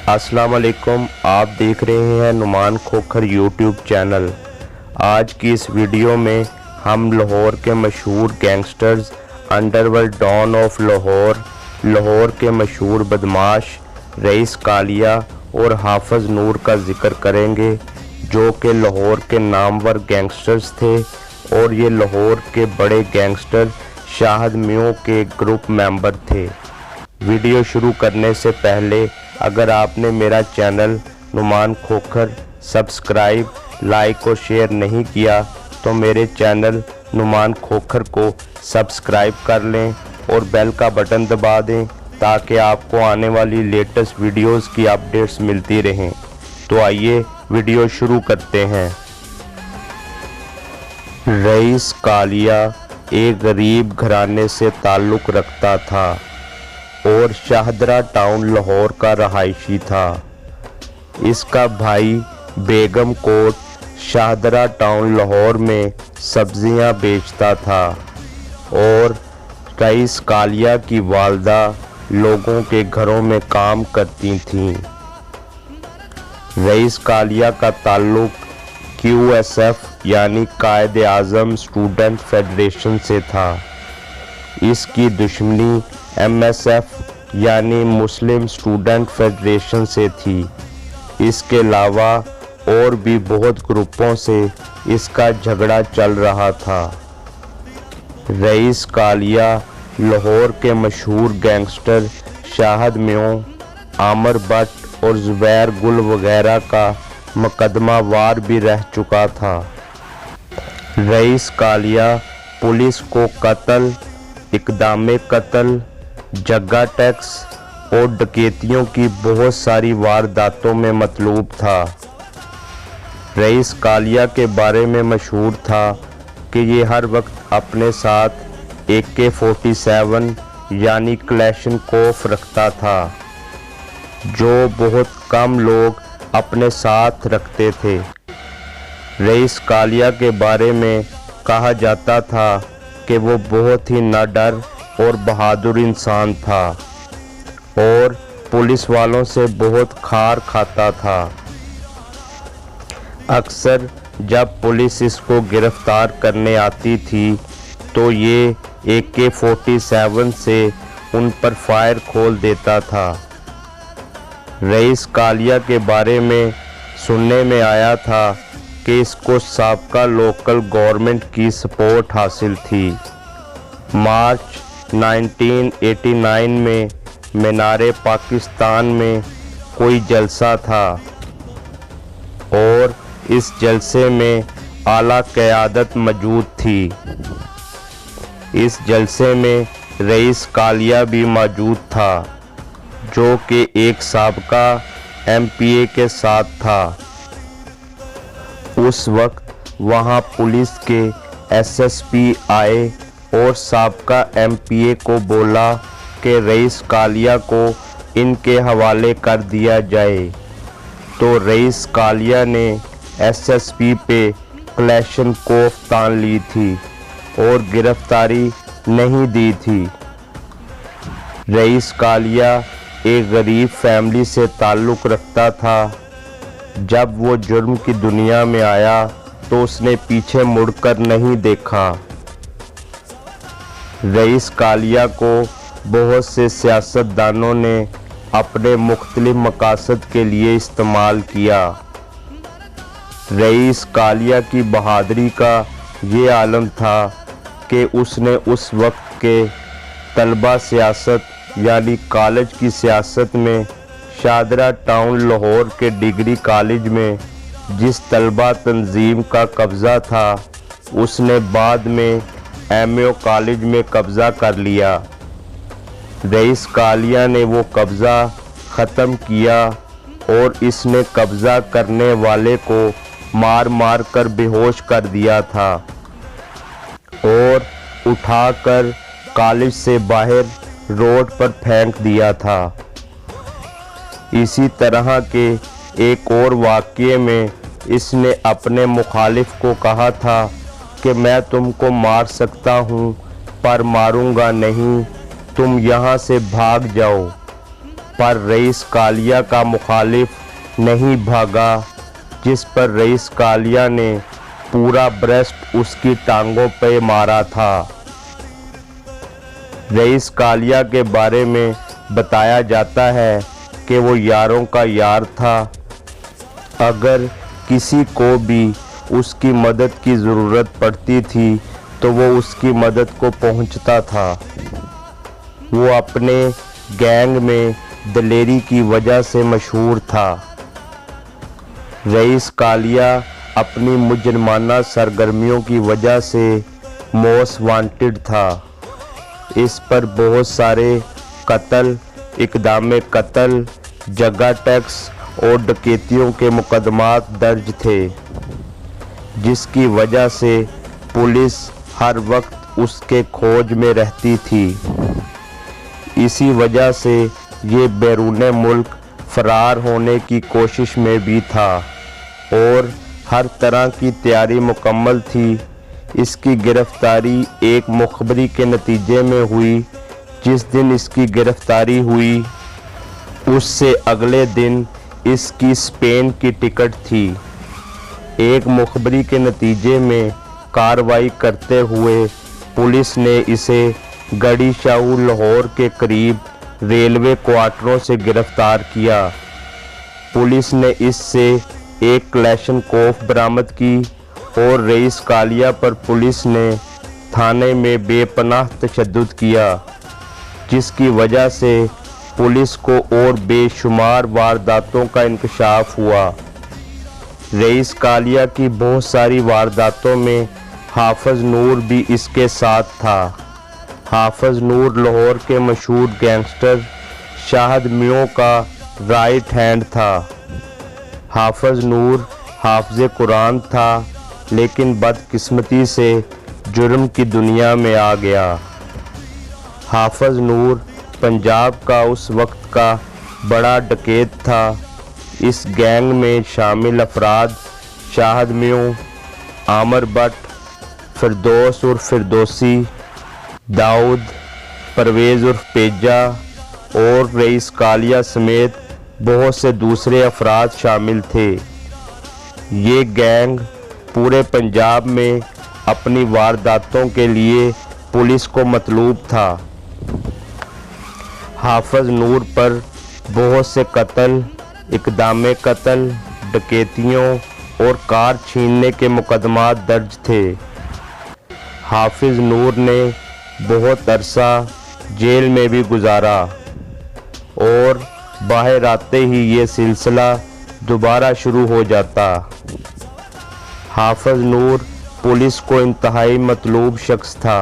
अस्सलाम वालेकुम। आप देख रहे हैं नुमान खोखर यूट्यूब चैनल। आज की इस वीडियो में हम लाहौर के मशहूर gangsters, underworld don of Lahore, Lahore के मशहूर बदमाश रईस कालिया और हाफिज नूर का जिक्र करेंगे, जो कि लाहौर के नामवर गैंगस्टर्स थे और ये लाहौर के बड़े गैंगस्टर शाहिद मियों के ग्रुप मेंबर थे। वीडियो शुरू करने से पहले अगर आपने मेरा channel Numan Khokhar subscribe, like और शेयर नहीं किया तो मेरे चैनल नुमान खोखर को सब्सक्राइब कर लें और बेल का बटन दबा दें ताकि आपको आने वाली लेटेस्ट वीडियोस की अपडेट्स मिलती रहें। तो आइए वीडियो शुरू करते हैं। रईस कालिया एक गरीब घराने से ताल्लुक़ रखता था और शाहदरा टाउन लाहौर का रहायशी था। इसका भाई बेगम कोट शाहदरा टाउन लाहौर में सब्जियां बेचता था और रईस कालिया की वालदा लोगों के घरों में काम करती थीं। रईस कालिया का ताल्लुक़ QSF यानी कायदे आज़म स्टूडेंट फेडरेशन से था। इसकी दुश्मनी MSF यानी मुस्लिम स्टूडेंट फेडरेशन से थी। इसके अलावा और भी बहुत ग्रुपों से इसका झगड़ा चल रहा था। रईस कालिया लाहौर के मशहूर गैंगस्टर शाहिद मियों, आमिर भट्ट और ज़ुबैर गुल वगैरह का मुकदमा वार भी रह चुका था। रईस कालिया पुलिस को कत्ल, इक़दामे कत्ल, जग्गा टैक्स और डकैतियों की बहुत सारी वारदातों में मतलूब था। रईस कालिया के बारे में मशहूर था कि ये हर वक्त अपने साथ AK-47 यानी क्लैशनकोफ रखता था, जो बहुत कम लोग अपने साथ रखते थे। रईस कालिया के बारे में कहा जाता था कि वो बहुत ही निडर और बहादुर इंसान था और पुलिस वालों से बहुत खार खाता था। अक्सर जब पुलिस इसको गिरफ्तार करने आती थी तो ये AK-47 से उन पर फायर खोल देता था। रईस कालिया के बारे में सुनने में आया था कि इसको साबका लोकल गवर्नमेंट की सपोर्ट हासिल थी। मार्च 1989 में मीनारे पाकिस्तान में कोई जलसा था और इस जलसे में आला क़यादत मौजूद थी। इस जलसे में रईस कालिया भी मौजूद था, जो कि एक साबका MPA के साथ था। उस वक्त वहां पुलिस के SSP आए और साबका MPA को बोला कि रईस कालिया को इनके हवाले कर दिया जाए, तो रईस कालिया ने SSP पे क्लैशनकोफ तान ली थी और गिरफ्तारी नहीं दी थी। रईस कालिया एक गरीब फैमिली से ताल्लुक़ रखता था। जब वो जुर्म की दुनिया में आया तो उसने पीछे मुड़कर नहीं देखा। रईस कालिया को बहुत से सियासतदानों ने अपने मुख्तलिफ मकासद के लिए इस्तेमाल किया। रईस कालिया की बहादुरी का ये आलम था कि उसने उस वक्त के तलबा सियासत यानी कॉलेज की सियासत में शाहदरा टाउन लाहौर के डिग्री कॉलेज में जिस तलबा तंजीम का कब्ज़ा था, उसने बाद में MAO कॉलेज में कब्ज़ा कर लिया। रईस कालिया ने वो कब्ज़ा ख़त्म किया और इसने कब्ज़ा करने वाले को मार मार कर बेहोश कर दिया था और उठाकर कॉलेज से बाहर रोड पर फेंक दिया था। इसी तरह के एक और वाक़ये में इसने अपने मुखालिफ को कहा था कि मैं तुमको मार सकता हूँ पर मारूंगा नहीं, तुम यहाँ से भाग जाओ। पर रईस कालिया का मुखालिफ नहीं भागा, जिस पर रईस कालिया ने पूरा ब्रस्ट उसकी टांगों पे मारा था। रईस कालिया के बारे में बताया जाता है कि वो यारों का यार था। अगर किसी को भी उसकी मदद की ज़रूरत पड़ती थी तो वो उसकी मदद को पहुंचता था। वो अपने गैंग में दिलेरी की वजह से मशहूर था। रईस कालिया अपनी मुजरमाना सरगर्मियों की वजह से मोस्ट वांटेड था। इस पर बहुत सारे कत्ल, इक़दाम कत्ल, जगह टैक्स और डकैतियों के मुकदमात दर्ज थे, जिसकी वजह से पुलिस हर वक्त उसके खोज में रहती थी। इसी वजह से ये बैरून मुल्क फरार होने की कोशिश में भी था और हर तरह की तैयारी मुकम्मल थी। इसकी गिरफ्तारी एक मुखबरी के नतीजे में हुई। जिस दिन इसकी गिरफ्तारी हुई उससे अगले दिन इसकी स्पेन की टिकट थी। एक मुखबरी के नतीजे में कार्रवाई करते हुए पुलिस ने इसे गढ़ी शाहू लाहौर के करीब रेलवे क्वार्टरों से गिरफ्तार किया। पुलिस ने इससे एक क्लैशनकोफ बरामद की और रईस कालिया पर पुलिस ने थाने में बेपनाह तशद्दुद किया, जिसकी वजह से पुलिस को और बेशुमार वारदातों का इंकशाफ हुआ। रईस कालिया की बहुत सारी वारदातों में हाफिज नूर भी इसके साथ था। हाफिज नूर लाहौर के मशहूर गैंगस्टर शाहिद मियों का राइट हैंड था। हाफिज नूर हाफिज कुरान था, लेकिन बदकिस्मती से जुर्म की दुनिया में आ गया। हाफिज नूर पंजाब का उस वक्त का बड़ा डकैत था। इस गैंग में शामिल अफराद शाहिद मियों, आमर बट, फिरदौस उर्फ फिरदौसी, दाऊद, परवेज़ उर्फ पेजा और रईस कालिया समेत बहुत से दूसरे अफराद शामिल थे। ये गैंग पूरे पंजाब में अपनी वारदातों के लिए पुलिस को मतलूब था। हाफिज नूर पर बहुत से कत्ल, इक़दाम कत्ल, डकैतियों और कार छीनने के मुकदमात दर्ज थे। हाफिज नूर ने बहुत अरसा जेल में भी गुजारा और बाहर आते ही ये सिलसिला दोबारा शुरू हो जाता। हाफिज नूर पुलिस को इंतहाई मतलूब शख्स था।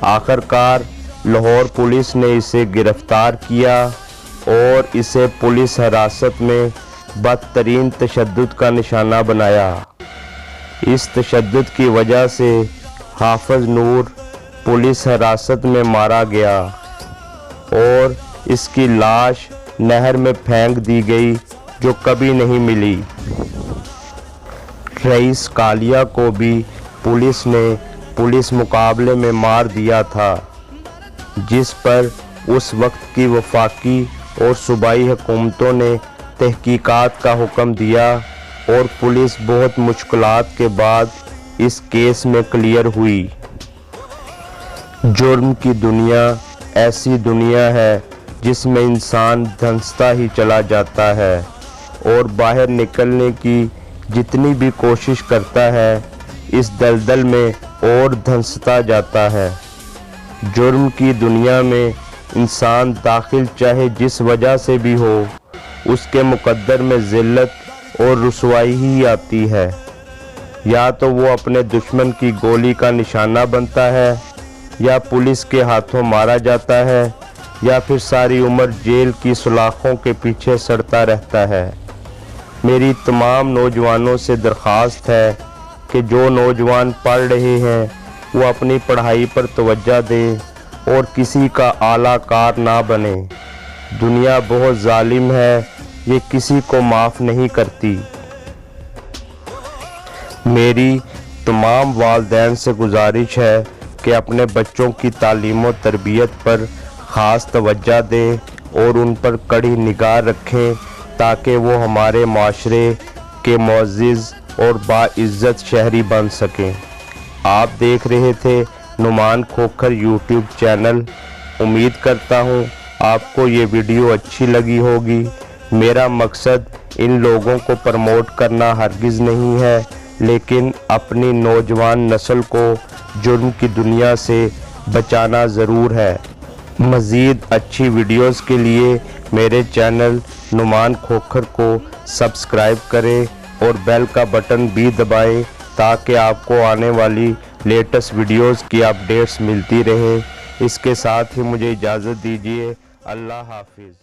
आखिरकार लाहौर पुलिस ने इसे गिरफ्तार किया और इसे पुलिस हिरासत में बदतरीन तशद्दुद का निशाना बनाया। इस तशद्दुद की वजह से हाफिज नूर पुलिस हिरासत में मारा गया और इसकी लाश नहर में फेंक दी गई, जो कभी नहीं मिली। रईस कालिया को भी पुलिस ने पुलिस मुकाबले में मार दिया था, जिस पर उस वक्त की वफाकी और सूबाई हुकूमतों ने तहकीकात का हुक्म दिया और पुलिस बहुत मुश्किलात के बाद इस केस में क्लियर हुई। जुर्म की दुनिया ऐसी दुनिया है जिसमें इंसान धंसता ही चला जाता है और बाहर निकलने की जितनी भी कोशिश करता है इस दलदल में और धंसता जाता है। जुर्म की दुनिया में इंसान दाखिल चाहे जिस वजह से भी हो, उसके मुकद्दर में ज़िल्लत और रुसवाई ही आती है। या तो वो अपने दुश्मन की गोली का निशाना बनता है, या पुलिस के हाथों मारा जाता है, या फिर सारी उम्र जेल की सलाखों के पीछे सड़ता रहता है। मेरी तमाम नौजवानों से दरख्वास्त है कि जो नौजवान पढ़ रहे हैं वो अपनी पढ़ाई पर तवज्जो दें और किसी का आला कार ना बने। दुनिया बहुत जालिम है, ये किसी को माफ़ नहीं करती। मेरी तमाम वालिदैन से गुजारिश है कि अपने बच्चों की तालीम और तरबियत पर ख़ास तवज्जो दें और उन पर कड़ी निगाह रखें ताकि वो हमारे माशरे के मुअज़्ज़िज़ और बाइज़्ज़त शहरी बन सकें। आप देख रहे थे नुमान खोखर यूट्यूब चैनल। उम्मीद करता हूँ आपको ये वीडियो अच्छी लगी होगी। मेरा मकसद इन लोगों को प्रमोट करना हरगिज़ नहीं है, लेकिन अपनी नौजवान नस्ल को जुर्म की दुनिया से बचाना ज़रूर है। मज़ीद अच्छी वीडियोस के लिए मेरे चैनल नुमान खोखर को सब्सक्राइब करें और बेल का बटन भी दबाएं ताकि आपको आने वाली लेटेस्ट वीडियोस की अपडेट्स मिलती रहें। इसके साथ ही मुझे इजाज़त दीजिए। अल्लाह हाफिज़।